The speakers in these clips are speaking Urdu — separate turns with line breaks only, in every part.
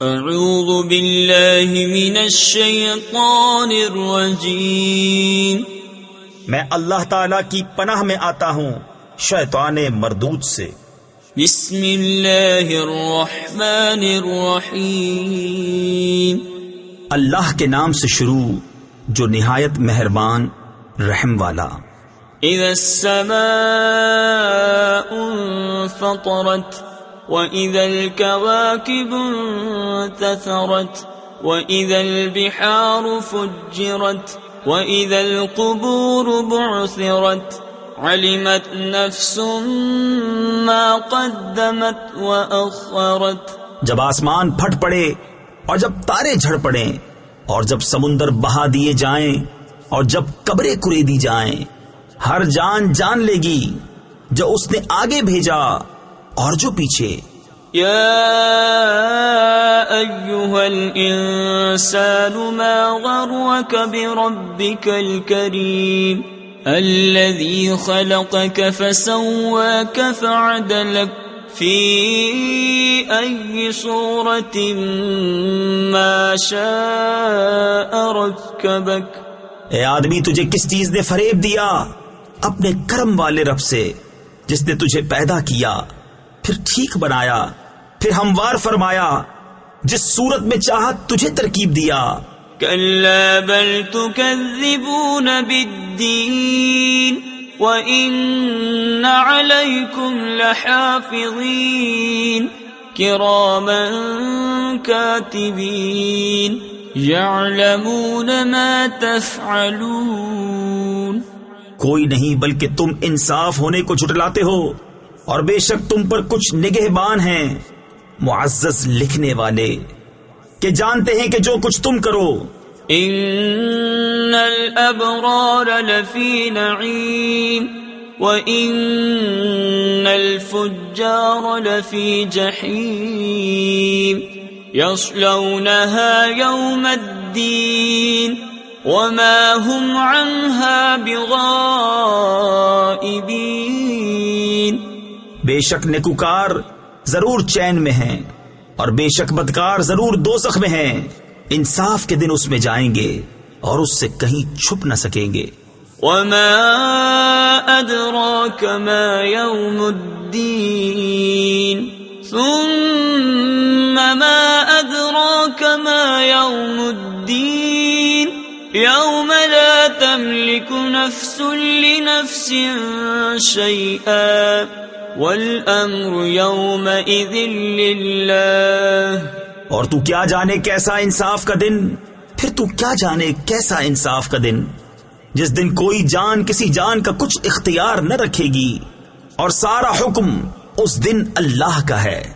اعوذ باللہ من الشیطان الرجیم،
میں اللہ تعالی کی پناہ میں آتا ہوں شیطان مردود سے۔
بسم اللہ الرحمن الرحیم،
اللہ کے نام سے شروع جو نہایت مہربان رحم والا۔
اذا السماء انفطرت وَإِذَا الْكَوَاكِبُ انتَثَرَتْ وَإِذَا الْبِحَارُ فُجِّرَتْ وَإِذَا الْقُبُورُ بُعْثِرَتْ عَلِمَتْ نَفْسٌ مَا قَدَّمَتْ وَأَخَّرَتْ۔
جب آسمان پھٹ پڑے اور جب تارے جھڑ پڑیں اور جب سمندر بہا دیے جائیں اور جب قبریں کریدی جائیں، ہر جان جان لے گی جو اس نے آگے بھیجا اور جو پیچھے۔
یا ایھا الانسان ما غرک بربک الکریم الذی خلقک فسواک فعدلک فی ای صورت ما شاء رکبک۔
اے آدمی، تجھے کس چیز نے فریب دیا؟ اپنے کرم والے رب سے جس نے تجھے پیدا کیا، پھر ٹھیک بنایا، پھر ہموار فرمایا، جس صورت میں چاہت تجھے ترکیب دیا۔
کلا بل تکذبون بالدین وان علیکم لحافظین کراما کاتبین یعلمون ما تفعلون۔
کوئی نہیں بلکہ تم انصاف ہونے کو جھٹلاتے ہو، اور بے شک تم پر کچھ نگہبان ہیں معزز لکھنے والے کہ جانتے ہیں کہ جو کچھ تم کرو۔
ان الابرار لفی نعیم وان الفجار لفی جحیم یصلونها یوم الدین وما هم عنها بغائبین۔
بے شک نیکوکار ضرور چین میں ہیں اور بے شک بدکار ضرور دوزخ میں ہیں، انصاف کے دن اس میں جائیں گے اور اس سے کہیں چھپ نہ سکیں گے۔
وما ادراک ما یوم الدین ثم ما ادراک ما یوم الدین یوم لا تملک نفس لنفس شیئا والامر یومئذ للہ۔
اور تو کیا جانے کیسا انصاف کا دن، پھر تو کیا جانے کیسا انصاف کا دن جس دن کوئی جان کسی جان کا کچھ اختیار نہ رکھے گی، اور سارا حکم اس دن اللہ کا ہے۔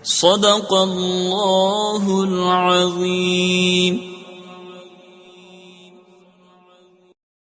صدق اللہ العظیم۔